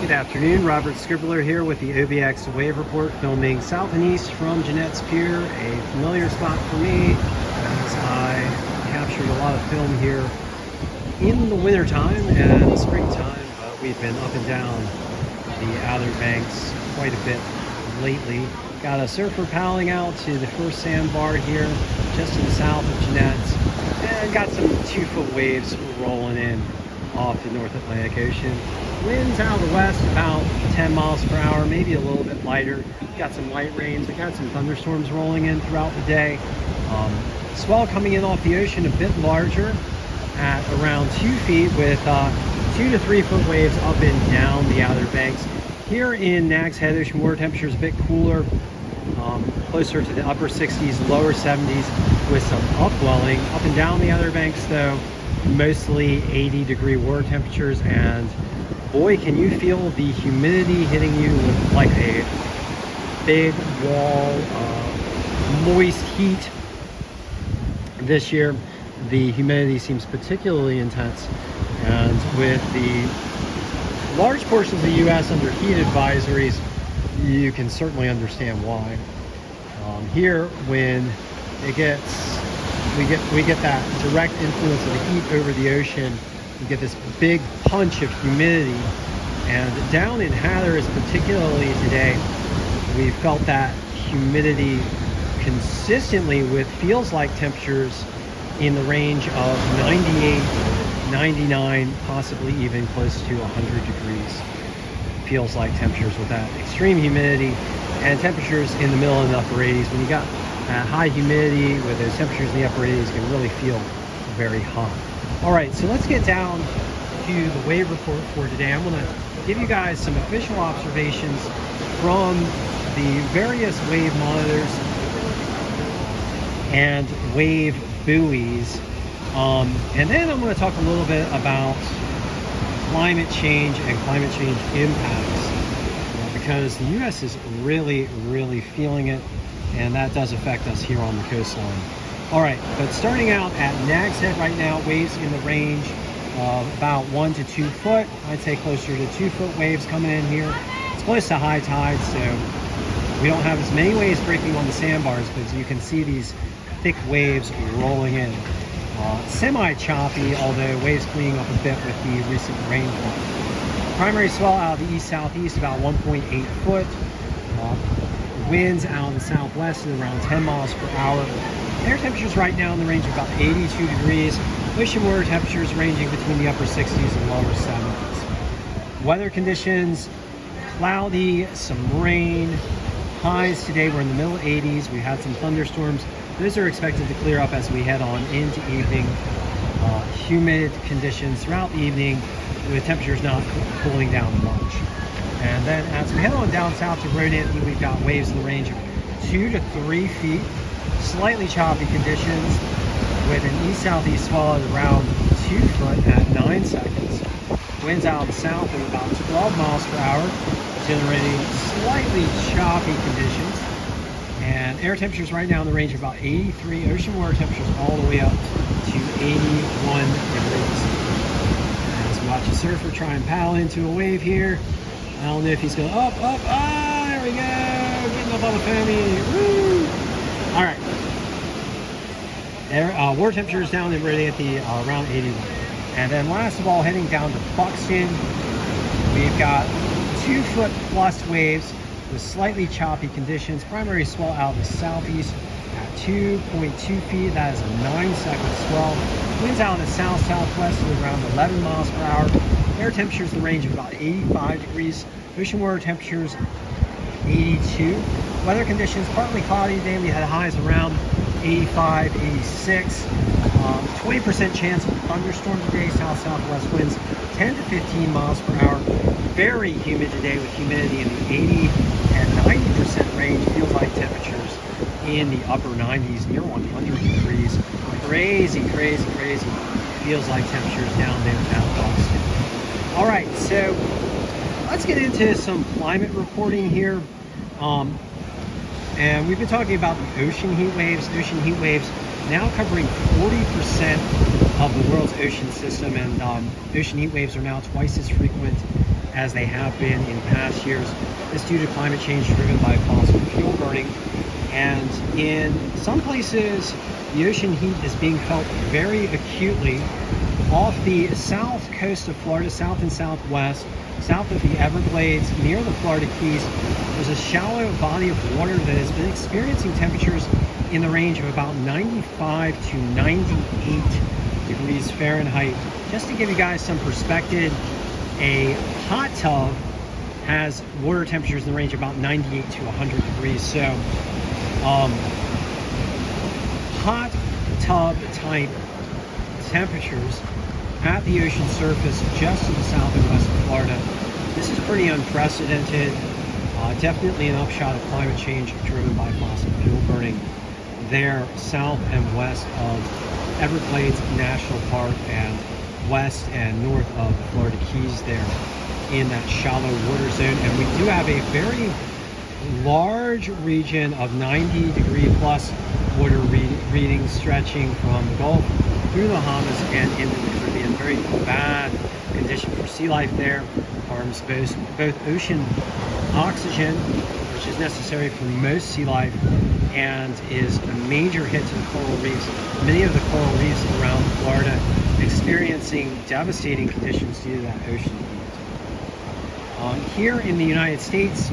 Good afternoon, Robert Scribbler here with the OBX Wave Report, filming south and east from Jeanette's Pier, a familiar spot for me as I captured a lot of film here in the wintertime and the springtime, but we've been up and down the Outer Banks quite a bit lately. Got a surfer paddling out to the first sandbar here just to the south of Jeanette's, and got some 2-foot waves rolling in off the North Atlantic Ocean. Winds out of the west about 10 miles per hour, maybe a little bit lighter. Got some light rains. We got some thunderstorms rolling in throughout the day. Swell coming in off the ocean a bit larger at around 2 feet with 2 to 3 foot waves up and down the Outer Banks. Here in Nags Head, ocean water temperature is a bit cooler, closer to the upper 60s, lower 70s with some upwelling. Up and down the Outer Banks though, mostly 80-degree water temperatures, and boy, can you feel the humidity hitting you with like a big wall of moist heat. This year, the humidity seems particularly intense, and with the large portions of the U.S. under heat advisories, you can certainly understand why. Here, when it gets we get that direct influence of the heat over the ocean, we get this big punch of humidity. And down in Hatteras, particularly today, we felt that humidity consistently with feels like temperatures in the range of 98, 99, possibly even close to 100 degrees. Feels like temperatures with that extreme humidity, and temperatures in the middle and the upper 80s. When you got high humidity with those temperatures in the upper 80s, can really feel very hot. All right, so let's get down to the wave report for today. I'm going to give you guys some official observations from the various wave monitors and wave buoys, and then I'm going to talk a little bit about climate change and climate change impacts, because the U.S. is really feeling it, and that does affect us here on the coastline. All right, but starting out at Nags Head right now, waves in the range of about 1 to 2 foot. I'd say closer to 2 foot waves coming in here. It's close to high tide, so we don't have as many waves breaking on the sandbars, but you can see these thick waves rolling in. Semi-choppy, although waves cleaning up a bit with the recent rainfall. Primary swell out of the east-southeast, about 1.8 foot. Winds out of the southwest at around 10 miles per hour. Air temperatures right now in the range of about 82 degrees. Ocean water temperatures ranging between the upper 60s and lower 70s. Weather conditions, cloudy, some rain. Highs today were in the middle 80s. We had some thunderstorms. Those are expected to clear up as we head on into evening. Humid conditions throughout the evening, with temperatures not cooling down much. And then as we head on down south to Rodanthe, we've got waves in the range of 2 to 3 feet. Slightly choppy conditions with an east-southeast swell at around 2 foot at 9 seconds. Winds out of the south at about 12 miles per hour, generating slightly choppy conditions. And air temperatures right now in the range of about 83. Ocean water temperatures all the way up to 81 degrees. As we watch a surfer try and paddle into a wave here. I don't know if he's going up, there we go, getting up on the foamy. Woo! All right. Water temperatures down in Rodanthe around 81. And then last of all, heading down to Buxton, we've got 2 foot plus waves with slightly choppy conditions. Primary swell out of the southeast at 2.2 feet. That is a 9-second swell. Winds out in the south-southwest at around 11 miles per hour. Air temperatures in the range of about 85 degrees. Ocean water temperatures 82. Weather conditions partly cloudy today. We had highs around 85, 86. 20% chance of a thunderstorm today. South-southwest winds 10 to 15 miles per hour. Very humid today with humidity in the 80 and 90% range. Feels like temperatures in the upper 90s, near 100 degrees. Crazy. Feels like temperatures down there at Boston. All right, so let's get into some climate reporting here. And we've been talking about the ocean heat waves. Ocean heat waves now covering 40% of the world's ocean system, and ocean heat waves are now twice as frequent as they have been in past years. This is due to climate change driven by fossil fuel burning. And in some places, the ocean heat is being felt very acutely. Off the south coast of Florida, south and southwest, south of the Everglades, near the Florida Keys, there's a shallow body of water that has been experiencing temperatures in the range of about 95 to 98 degrees Fahrenheit. Just to give you guys some perspective, a hot tub has water temperatures in the range of about 98 to 100 degrees. So hot tub type temperatures at the ocean surface just to the south and west of Florida. This is pretty unprecedented. Definitely an upshot of climate change driven by fossil fuel burning there south and west of Everglades National Park and west and north of the Florida Keys there in that shallow water zone. And we do have a very large region of 90 degree plus water readings stretching from the Gulf through the Bahamas and into the Caribbean. Very bad condition for sea life there. Harms both ocean oxygen, which is necessary for most sea life, and is a major hit to the coral reefs. Many of the coral reefs around Florida experiencing devastating conditions due to that ocean heat. Here in the United States,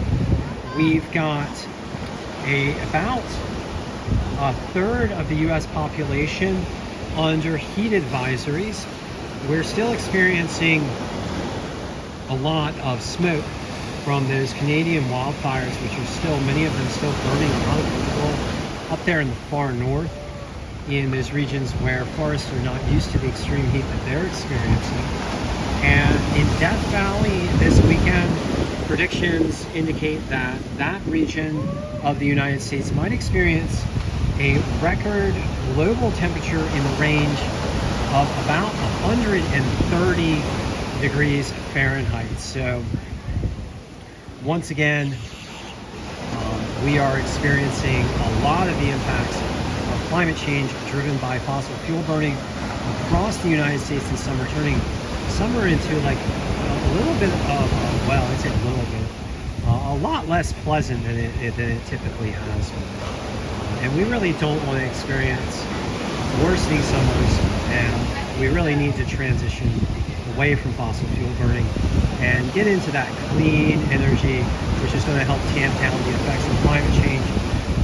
we've got about a third of the U.S. population under heat advisories. We're still experiencing a lot of smoke from those Canadian wildfires, which are still, many of them still burning a lot of people up there in the far north, in those regions where forests are not used to the extreme heat that they're experiencing. And in Death Valley this weekend, predictions indicate that that region of the United States might experience a record global temperature in the range of about 130 degrees Fahrenheit. So once again, we are experiencing a lot of the impacts of climate change driven by fossil fuel burning across the United States, and some are turning summer into like a little bit of, well, I'd say a little bit, a lot less pleasant than it typically has. And we really don't want to experience worsening summers, and we really need to transition away from fossil fuel burning and get into that clean energy, which is going to help tamp down the effects of climate change,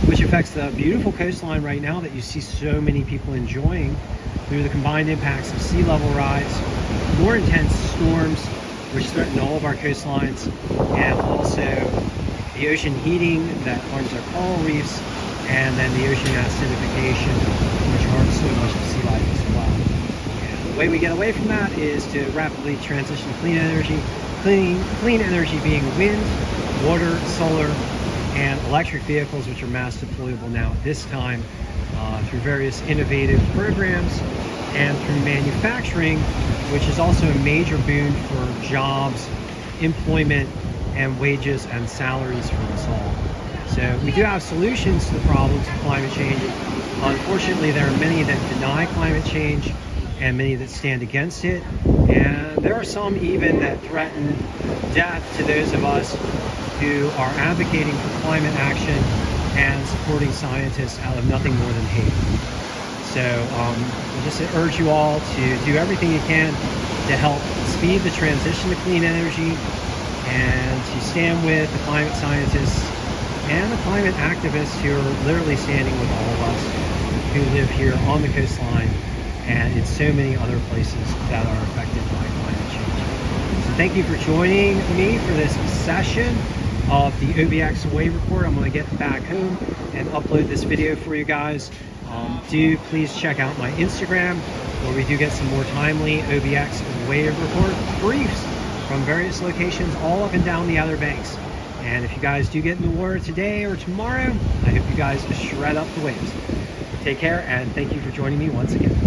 which affects the beautiful coastline right now that you see so many people enjoying through the combined impacts of sea level rise, more intense storms, which threaten all of our coastlines, and also the ocean heating that harms our coral reefs, and then the ocean acidification, which harms so much of sea life as well. And the way we get away from that is to rapidly transition to clean energy. Clean energy being wind, water, solar, and electric vehicles, which are mass deployable now at this time through various innovative programs and through manufacturing, which is also a major boon for jobs, employment, and wages and salaries for us all. So we do have solutions to the problems of climate change. Unfortunately, there are many that deny climate change and many that stand against it. And there are some even that threaten death to those of us who are advocating for climate action and supporting scientists out of nothing more than hate. So I just urge you all to do everything you can to help speed the transition to clean energy, and to stand with the climate scientists and the climate activists who are literally standing with all of us who live here on the coastline and in so many other places that are affected by climate change. So thank you for joining me for this session of the OBX Wave Report. I'm going to get back home and upload this video for you guys. Do please check out my Instagram, where we do get some more timely OBX Wave Report briefs from various locations all up and down the Outer Banks. And if you guys do get in the water today or tomorrow, I hope you guys shred up the waves. Take care, and thank you for joining me once again.